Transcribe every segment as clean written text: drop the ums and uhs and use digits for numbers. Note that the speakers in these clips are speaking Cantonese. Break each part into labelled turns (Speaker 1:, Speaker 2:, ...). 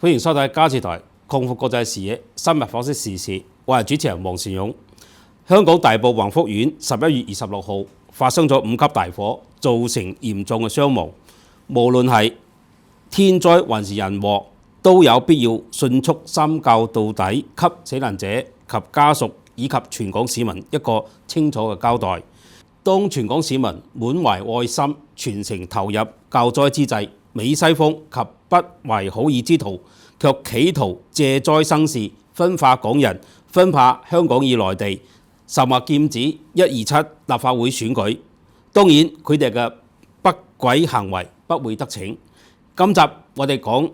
Speaker 1: 歡迎收睇家視台擴闊國際視野，深入剖析時事。我係主持人黃善勇。香港大埔宏福苑11月26號發生咗5級大火，造成嚴重嘅傷亡。無論係天災還是人禍，都有必要迅速深究到底，給死難者及家屬以及全港市民一個清楚嘅交代。當全港市民滿懷愛心，全程投入救災之際，美西方及不懷好意之徒卻企圖借災生事，分化港人，分化香港與內地，甚或劍指127立法會選舉。當然，佢哋嘅不軌行為不會得逞。今集我哋講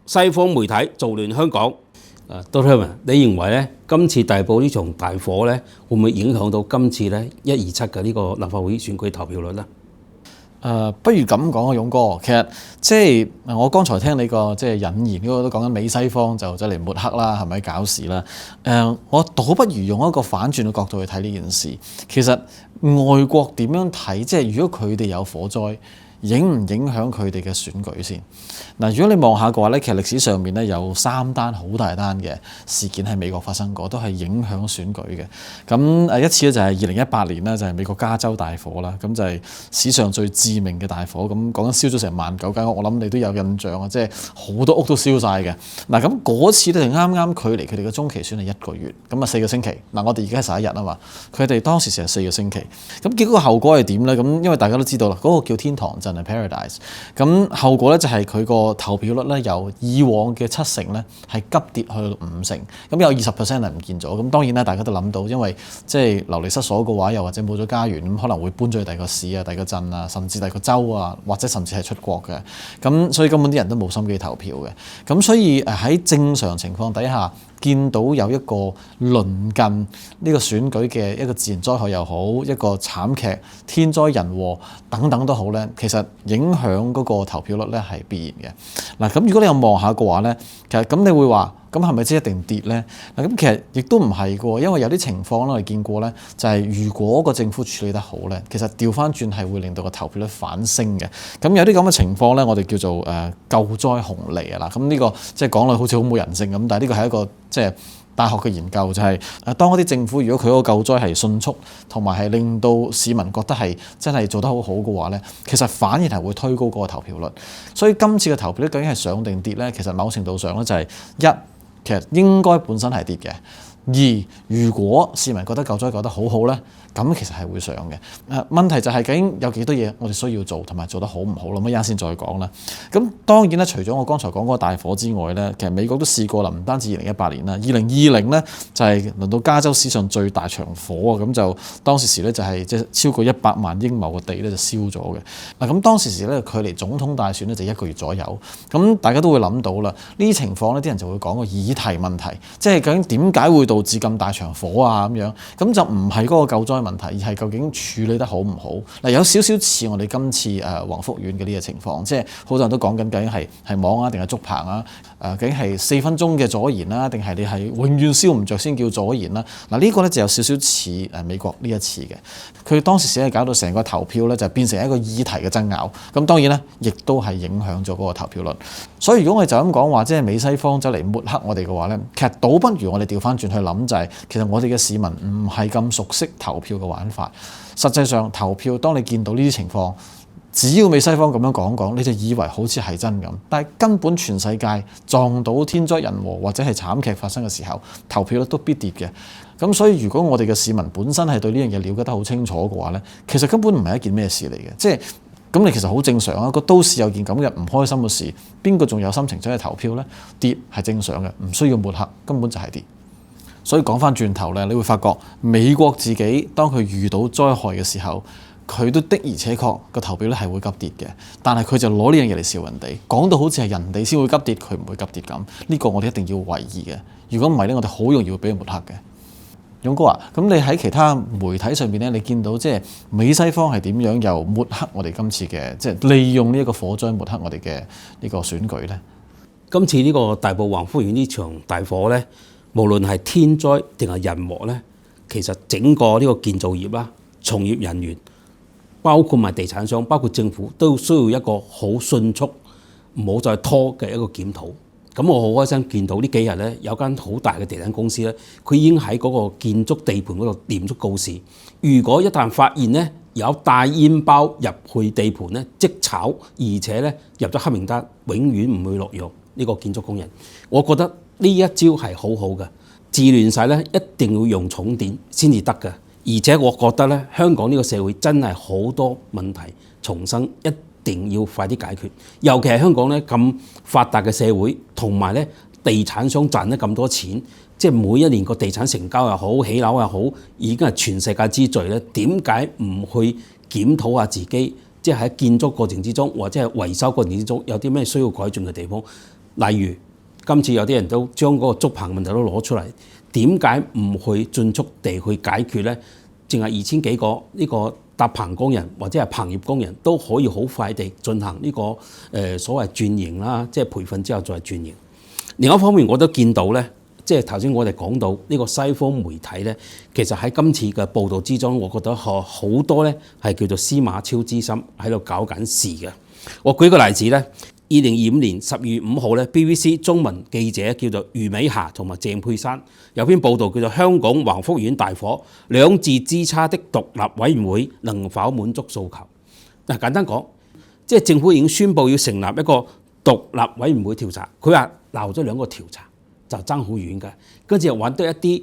Speaker 1: 西方媒體造亂香港。Doctor，你認為咧今次大埔呢場大火咧，會唔會影響到今次咧127嘅呢個立法會選舉投票率咧？
Speaker 2: 不如咁講啊，勇哥，其實即係我剛才聽你個即係引言嗰個都講緊美西方就嚟抹黑啦，係咪搞事啦？我倒不如用一個反轉嘅角度去睇呢件事。其實外國點樣睇？即係如果佢哋有火災，影唔影響佢哋嘅選舉先？嗱，如果你望下嘅話咧，其實歷史上面咧有3單好大單嘅事件喺美國發生過，都係影響選舉嘅。咁一次咧就係2018年啦，就係美國加州大火啦，咁就係史上最致命嘅大火。咁講緊燒咗成19,000間屋，我諗你都有印象啊，即係好多屋都燒晒嘅。嗱，咁嗰次咧就啱啱距離佢哋嘅中期選係1個月，咁啊4個星期。嗱，我哋而家係11日啊嘛，佢哋當時成4個星期。咁結果個後果係點咧？咁因為大家都知道啦，嗰個叫天堂鎮係 Paradise。咁後果咧就係佢個投票率咧由以往嘅7成咧係急跌去到5成，咁有20% 係唔見咗。咁當然啦，大家都諗到，因為即係流離失所嘅話，又或者冇咗家園，咁可能會搬咗去第二個市啊、第二個鎮啊，甚至第二個州啊，或者甚至係出國嘅。咁所以根本啲人都冇心機投票嘅。咁所以喺正常情況底下，見到有一個鄰近呢個選舉嘅一個自然災害又好，一個慘劇、天災人禍等等都好咧，其實影響嗰個投票率咧係必然嘅。嗱，咁如果你有望下嘅話咧，其實咁你會話，咁係咪即係一定跌咧？嗱，咁其實亦都唔係嘅，因為有啲情況咧我哋見過咧，就係如果個政府處理得好咧，其實調翻轉係會令到個投票率反升嘅。咁有啲咁嘅情況咧，我哋叫做救災紅利啊啦。咁呢個即係講落好似好冇人性咁，但係呢個係一個即係大學嘅研究，就係當嗰啲政府如果佢嗰個救災係迅速，同埋係令到市民覺得係真係做得好好嘅話咧，其實反而係會推高嗰個投票率。所以今次嘅投票率究竟係上定跌咧？其實某程度上咧就係其實應該本身係跌嘅。2，如果市民覺得救災救得好好咧，咁其實係會上嘅。問題就係究竟有幾多嘢我哋需要做，同埋做得好唔好啦？咁一陣先再講啦。咁當然咧，除咗我剛才講嗰個大火之外咧，其實美國都試過啦，唔單止2018年啦，2020咧就係輪到加州史上最大場火啊！咁就當時咧就係即係超過100萬英畝嘅地咧就燒咗嘅。嗱，咁當時咧距離總統大選咧就1個月左右。咁大家都會諗到啦，呢啲情況咧啲人就會講個議題問題，即係究竟點解會導致咁大場火啊咁樣？咁就唔係嗰個救災問題，而係究竟處理得好唔好？嗱，有少少似我哋今次宏福苑嘅呢個情況，即係好多人都講緊究竟係網啊定係竹棚啊？究竟係4分鐘嘅阻燃啦，定係你係永遠燒唔着先叫阻燃啦？嗱，呢個咧就有少少似美國呢一次嘅，佢當時先係搞到成個投票咧就變成一個議題嘅爭拗。咁當然咧，亦都係影響咗嗰個投票率。所以如果我哋就咁講話，即係美西方走嚟抹黑我哋嘅話咧，其實倒不如我哋調翻轉去諗，就係其實我哋嘅市民唔係咁熟悉投票嘅玩法。實際上投票，當你見到呢啲情況，只要美西方咁樣講，你就以為好似係真咁。但係根本全世界撞到天災人禍或者係慘劇發生嘅時候，投票率都必跌嘅。咁所以如果我哋嘅市民本身係對呢樣嘢了解得好清楚嘅話咧，其實根本唔係一件咩事嚟嘅。即係咁，你其實好正常啊。個都市有件咁嘅唔開心嘅事，邊個仲有心情走去投票咧？跌係正常嘅，唔需要抹黑，根本就係跌。所以講翻轉頭咧，你會發覺美國自己當佢遇到災害嘅時候，佢都的而且確個投票率係會急跌嘅。但係佢就攞呢樣嘢嚟笑人哋，講到好似係人哋先會急跌，佢唔會急跌咁。呢個我哋一定要懷疑嘅。如果唔係咧，我哋好容易會俾人抹黑嘅。勇哥啊，咁你喺其他媒體上面咧，你見到即係美西方係點樣又抹黑我哋今次嘅，即係利用呢一個火災抹黑我哋嘅呢個選舉咧？
Speaker 1: 今次呢個大埔宏福苑呢場大火咧，無論係天災定係人禍咧，其實整個呢個建造業啦、從業人員，包括埋地產商、包括政府，都需要一個好迅速，唔好再拖嘅一個檢討。咁我好開心見到呢幾日咧，有間好大嘅地產公司咧，佢已經喺嗰個建築地盤嗰度念足告示，如果一旦發現咧有帶煙包入去地盤咧，即炒，而且咧入咗黑名單，永遠唔會落藥呢個建築工人。我覺得呢一招係好好嘅，治亂晒咧一定要用重典先至得嘅。而且我覺得咧，香港呢個社會真係好多問題重生，一定要快啲解決。尤其係香港咧咁發達嘅社會，同埋咧地產商賺得咁多錢，即係每一年個地產成交又好，起樓又好，已經係全世界之最咧。點解唔去檢討下自己？即係喺建築過程之中，或者係維修過程之中，有啲咩需要改進嘅地方？例如今次有啲人都將嗰個竹棚問題都攞出嚟。點解唔去迅速地去解決呢？淨係2000幾個呢個搭棚工人或者係棚業工人都可以好快地進行呢個所謂轉型啦，即係培訓之後再轉型。另一方面我都見到呢，即係頭先我哋講到呢個西方媒體呢，其實喺今次嘅報導之中，我覺得好多呢係叫做司馬昭之心喺度搞緊事嘅。我舉個例子呢。2025年12月5號咧 ，BBC 中文記者叫做余美霞同埋鄭佩珊有篇報導叫做《香港宏福苑大火，兩字之差的獨立委員會能否滿足訴求》。嗱，簡單講，即係政府已經宣布要成立一個獨立委員會調查，佢話鬧咗2個調查就爭好遠嘅，跟住又揾到一啲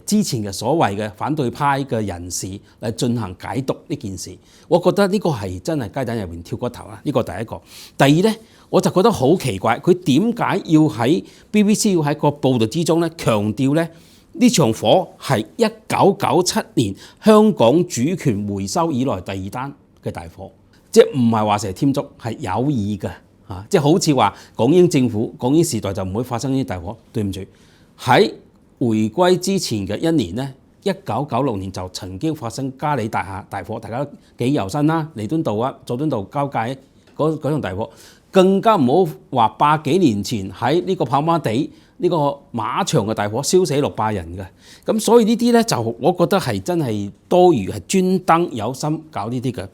Speaker 1: 之前嘅所謂嘅反對派嘅人士嚟進行解讀呢件事。我覺得呢個係真係雞蛋入面挑骨頭啦，呢個第一個。第二呢，我就覺得好奇怪，佢點解要喺 BBC 要喺個報導之中咧強調咧呢場火係1997年香港主權回收以來第2單嘅大火，即係唔係話成日添足，係有意嘅嚇，即係好似話港英政府、港英時代就唔會發生呢啲大火。對唔住，喺回歸之前嘅1年咧，1996年就曾經發生嘉里大廈大火，大家都記憶猶新啦，彌敦道啊、佐敦道交界嗰場大火。更加唔好話100幾年前喺呢個跑馬地呢個馬場嘅大火，燒死600人嘅。咁所以呢啲咧就我覺得係真係多餘，係專登有心搞呢啲嘅。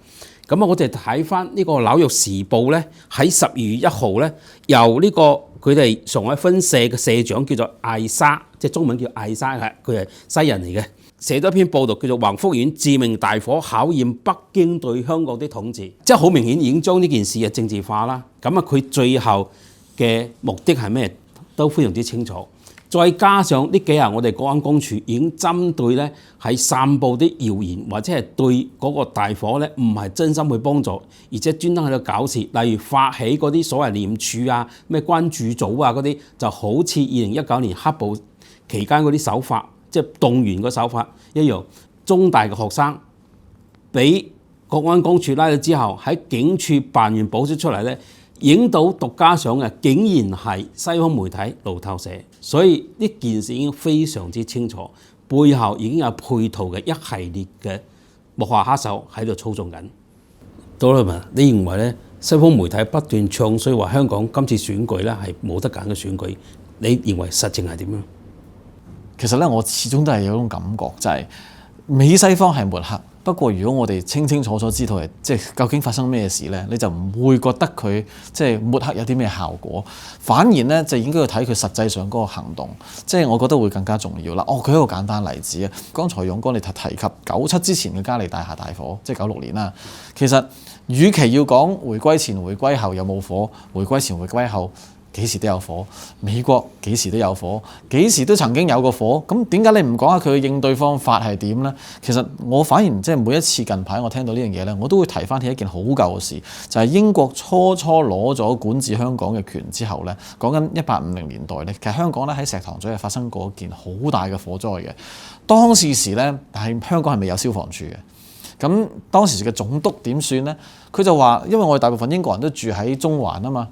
Speaker 1: 咁啊，我哋睇翻呢個《紐約時報》咧，喺12月1號咧，由呢個佢哋上海分社嘅社長叫做艾莎，即係中文叫艾莎，係佢係西人嚟嘅，寫咗一篇報導叫做《宏福苑致命大火考驗北京對香港的統治》，即係好明顯已經將呢件事嘅政治化啦。咁啊，佢最後嘅目的係咩都非常之清楚。再加上呢幾日我哋國安公署已經針對咧係散佈啲謠言，或者係對嗰個大火咧唔係真心去幫助，而且專登喺度搞事，例如發起嗰啲所謂廉署啊、咩關注組啊嗰啲，就好似2019年黑暴期間嗰啲手法，即係動員個手法一樣。中大嘅學生俾國安公署拉咗之後，喺警署辦完保釋出嚟咧，影到獨家相嘅竟然係西方媒體路透社，所以呢件事已經非常之清楚，背後已經有配套嘅一系列嘅幕後黑手喺度操縱緊。到啦，你認為咧西方媒體不斷唱衰話香港今次選舉咧係冇得揀嘅選舉，你認為實情係點樣？
Speaker 2: 其實咧，我始終都係有種感覺，就係美西方係抹黑。不過，如果我哋清清楚楚知道係即係究竟發生咩事咧，你就唔會覺得佢即係抹黑有啲咩效果，反而咧就應該要睇佢實際上嗰個行動，即係我覺得會更加重要啦。舉一個簡單例子啊，剛才勇哥你提及97之前嘅嘉里大廈大火，即係96年啦。其實，與其要講回歸前、回歸後有冇火，回歸前、回歸後幾時都有火，美國幾時都有火，幾時都曾經有過火。咁點解你唔講下佢嘅應對方法係點呢？其實我反而即係每一次近排我聽到呢樣嘢呢，我都會提翻起一件好舊嘅事，就係英國初攞咗管治香港嘅權之後呢，講緊1850年代呢，其實香港咧喺石塘咀係發生過一件好大嘅火災嘅。當時呢，但係香港係未有消防處嘅。咁當時嘅總督點算呢？佢就話，因為我哋大部分英國人都住喺中環啊嘛。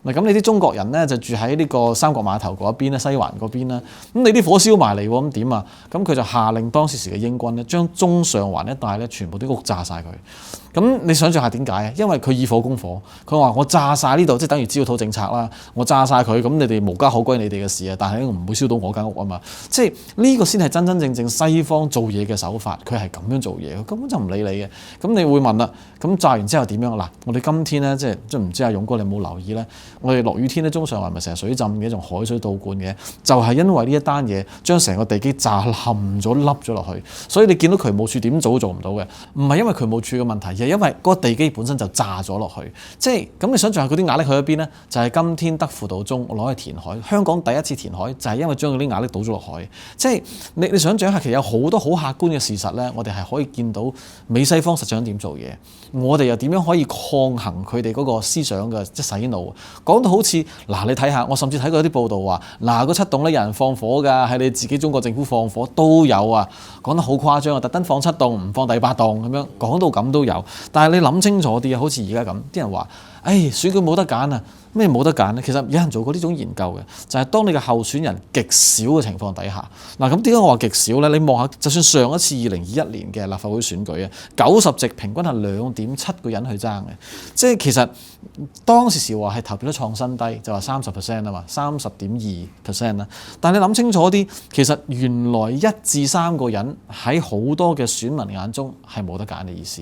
Speaker 2: 咁你啲中國人咧就住喺呢個三角碼頭嗰邊咧，西環嗰邊啦。咁你啲火燒埋嚟喎，咁點啊？咁佢就下令當時嘅英軍咧，將中上環一帶咧全部啲屋炸晒佢。咁你想象下點解啊？因為佢以火攻火，佢話我炸晒呢度，即係等於焦土政策啦。我炸晒佢，咁你哋無家可歸，你哋嘅事啊。但係唔會燒到我間屋啊嘛。即係呢個先係真真正正西方做嘢嘅手法。佢係咁樣做嘢，佢根本就唔理你嘅。咁你會問啦，咁炸完之後點樣？嗱，我哋今天咧即係唔知阿勇哥你有冇留意咧？我哋落雨天咧，中上環咪成日水浸嘅，仲海水倒灌嘅，就係因為呢一單嘢將成個地基炸冧咗、凹咗落去。所以你見到渠務署點做都做唔到嘅，唔係因為渠務署嘅問題，而係因為嗰個地基本身就炸咗落去。即係咁，你想象下嗰啲壓力去咗邊呢？就係今天德輔道中攞去填海，香港第一次填海就係因為將嗰啲壓力倒咗落海。即係你想象下，其實有好多好客觀嘅事實咧，我哋係可以見到美西方實際上點做嘢，我哋又點樣可以抗衡佢哋嗰個思想嘅即洗腦。講到好似嗱，你睇下，我甚至睇過啲報道話，嗱，嗰7棟咧有人放火㗎，係你自己中國政府放火都有啊，講得好誇張啊，特登放7棟唔放第8棟咁樣，講到咁都有。但係你諗清楚啲啊，好似而家咁，啲人話，選舉冇得揀啊，咩冇得揀呢？其實有人做過呢種研究嘅，就係當你嘅候選人極少嘅情況底下，嗱，咁點解我話極少呢？你望下，就算上一次2021年嘅立法會選舉啊，90席平均係2.7個人去爭嘅，即係其實當時話係投票率創新低，就話30%啊嘛，30.2% 啦。但係你諗清楚啲，其實原來1至3個人喺好多嘅選民眼中係冇得揀嘅意思，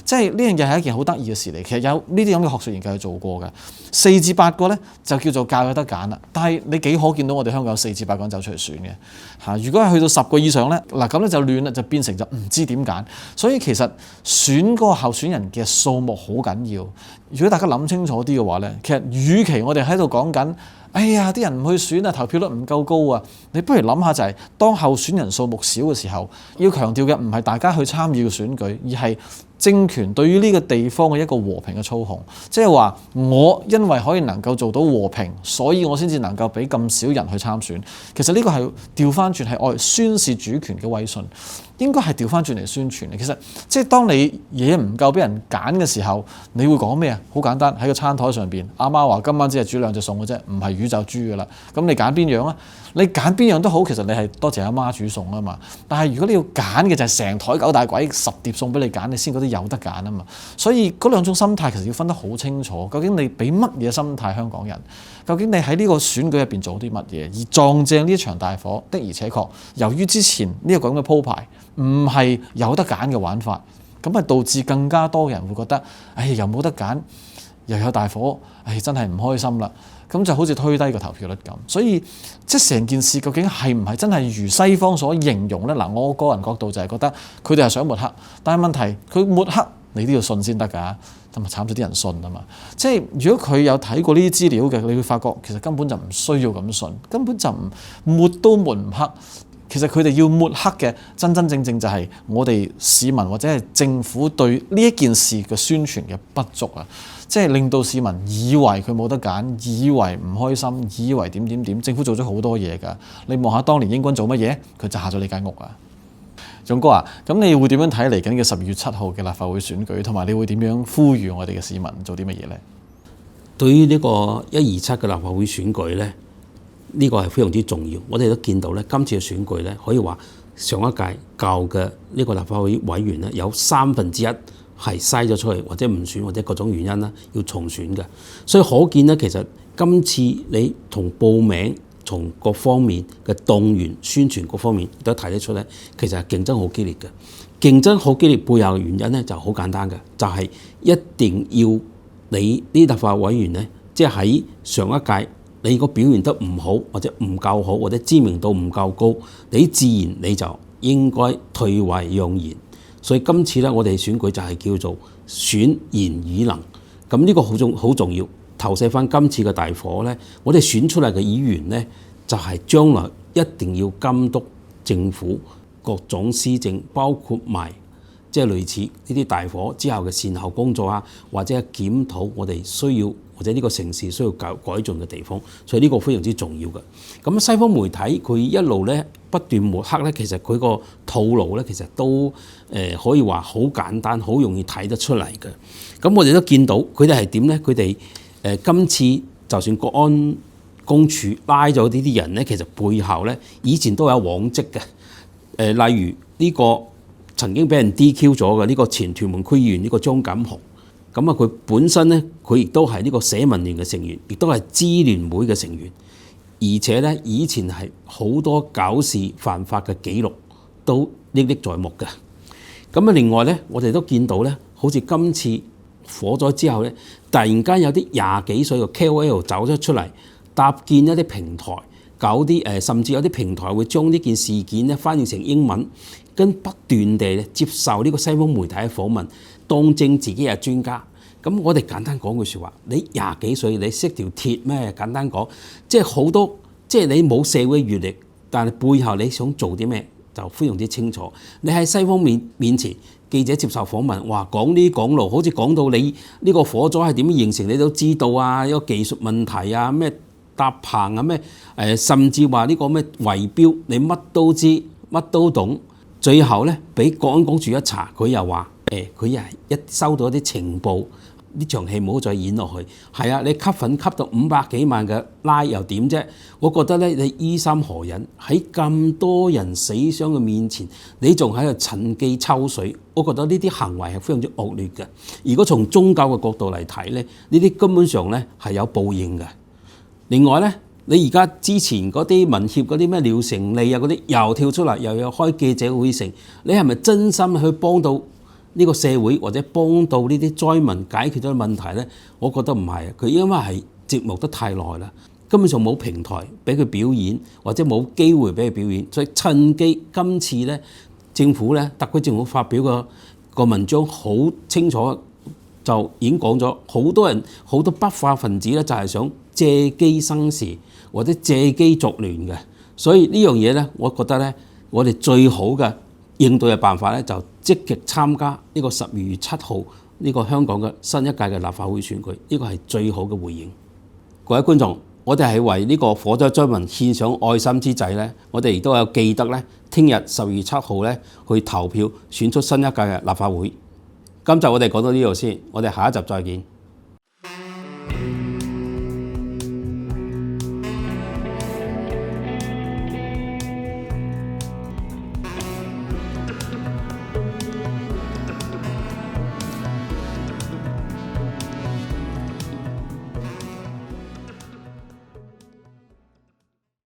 Speaker 2: 即係呢樣嘢係一件好得意嘅事嚟。其實有呢啲咁嘅學術研究係做過嘅，4至8個咧就叫做較有得揀啦。但係你幾可見到我哋香港有4至8個人走出嚟選嘅嚇？如果係去到10個以上咧，嗱咁咧就亂啦，就變成就唔知點揀。所以其實選嗰個候選人嘅數目好緊要。如果大家諗清楚啲嘅話咧，其實與其我哋喺度講緊，啲人唔去選啊，投票率唔夠高啊，你不如諗下就係當候選人數目少嘅時候，要強調嘅唔係大家去參與嘅選舉，而係政權對於呢個地方嘅一個和平嘅操控。即係話我因為可以能夠做到和平，所以我先至能夠俾咁少人去參選。其實呢個係調翻轉係愛宣示主權嘅威信，應該係調翻轉嚟宣傳嘅。其實即係當你嘢唔夠俾人揀嘅時候，你會講咩啊？好簡單，喺個餐台上邊，阿媽話今晚只係煮2隻餸嘅啫，唔係魚就豬噶啦。咁你揀邊樣啊？你揀邊樣都好，其實你係多謝阿媽煮餸啊嘛。但係如果你要揀嘅就係成台9大簋10碟餸俾你揀，你先覺得有得揀啊嘛。所以嗰兩種心態其實要分得好清楚。究竟你俾乜嘢心態香港人？究竟你喺呢個選舉入邊做啲乜嘢？而撞正呢一場大火的而且確，由於之前呢一個咁嘅鋪排唔係有得揀嘅玩法，咁啊導致更加多人會覺得，又冇得揀，又有大火，真係唔開心啦。咁就好似推低個投票率咁，所以即係成件事究竟係唔係真係如西方所形容呢？嗱，我個人角度就係覺得佢哋係想抹黑，但係問題佢抹黑你都要信先得㗎，咁咪慘咗啲人信啊嘛。即係如果佢有睇過呢啲資料嘅，你會發覺其實根本就唔需要咁信，根本就唔抹都抹唔黑。其實佢哋要抹黑嘅真真正正就係我哋市民或者係政府對呢一件事嘅宣傳嘅不足啊！即係令到市民以為佢冇得揀，以為唔開心，以為點。政府做咗好多嘢㗎。你望下當年英軍做乜嘢？佢炸咗你間屋啊！勇哥啊，咁你會點樣睇嚟緊嘅12月7號嘅立法會選舉？同埋你會點樣呼籲我哋嘅市民做啲乜嘢呢？對於呢個127嘅立法會選舉呢，呢個係非常之重要。我哋都見到咧，今次嘅選舉咧，可以話上一屆舊嘅呢個立法會委員咧，有1/3係篩咗出去，或者唔選，或者各種原因啦，要重選嘅。所以可見咧，其實今次你從報名、從各方面嘅動員、宣傳各方面都睇得出咧，其實係競爭好激烈嘅。競爭好激烈背後嘅原因咧，就好簡單嘅，就係一定要你啲立法委員咧，即係喺上一屆你如果表現得唔好，或者唔夠好，或者知名度唔夠高，你自然你就應該退位讓賢。所以今次咧，我哋選舉就係叫做選賢與能。咁呢個好重要。投射翻今次嘅大火咧，我哋選出嚟嘅議員咧，就係將來一定要監督政府各種施政，包括埋即係類似呢啲大火之後嘅善後工作啊，或者係檢討我哋需要或者呢個城市需要改進嘅地方。所以呢個非常之重要嘅。咁西方媒體佢一路咧不斷抹黑咧，其實佢個套路咧其實都可以話好簡單，好容易睇得出嚟嘅。咁我哋都見到佢哋係點咧？佢哋今次就算國安公署拉咗呢啲人咧，其實背後咧以前都有往績嘅。例如呢個曾經俾人 DQ 咗嘅呢個前屯門區議員呢個張錦雄，咁啊佢本身咧佢亦都係呢個社民聯嘅成員，亦都係支聯會嘅成員，而且咧以前係好多搞事犯法嘅記錄都歷歷在目嘅。咁啊另外咧，我哋都見到咧，好似今次
Speaker 1: 火災之後咧，突然間有啲廿幾歲嘅 KOL 走咗出嚟，搭建一啲平台，搞啲甚至有啲平台會將呢件事件咧翻譯成英文，跟不斷地接受呢個西方媒體嘅訪問，當正自己係專家。咁我哋簡單講句説話，你廿幾歲你識條鐵咩？簡單講，即係好多，即係你冇社會閲歷，但係背後你想做啲咩就非常之清楚。你喺西方面前，記者接受訪問，哇講呢講路，好似講到你呢個火災係點樣形成，你都知道啊，有技術問題啊，咩搭棚啊，咩甚至話呢個咩圍標，你乜都知，乜都懂。最後咧，俾國安公署一查，佢又話佢又係一收到一啲情報。呢場戲唔好再演落去，係啊！你吸粉吸到500幾萬嘅拉又點啫？我覺得咧，你於心何忍？喺咁多人死傷嘅面前，你仲喺度趁機抽水，我覺得呢啲行為係非常之惡劣嘅。如果從宗教嘅角度嚟睇咧，呢啲根本上咧係有報應嘅。另外咧，你而家之前嗰啲民協嗰啲咩廖成利啊嗰啲又跳出嚟，又有開記者會成，你係咪真心去幫到呢個社會或者幫到呢啲災民解決咗問題呢？我覺得唔係，佢因為係節目得太耐啦，根本上冇平台俾佢表演，或者冇機會俾佢表演，所以趁機今次呢，政府呢，特區政府發表個文章好清楚，就已經講咗，好多人好多不法分子呢，就係想借機生事或者借機作亂嘅，所以呢樣嘢呢，我覺得呢，我哋最好嘅應對嘅辦法咧，就積極參加呢個12月7號呢個香港嘅新一屆嘅立法會選舉，呢個係最好嘅回應。各位觀眾，我哋係為呢個火災災民獻上愛心之際咧，我哋亦都有記得咧，聽日12月7號咧去投票選出新一屆嘅立法會。今集我哋講到呢度先，我哋下一集再見。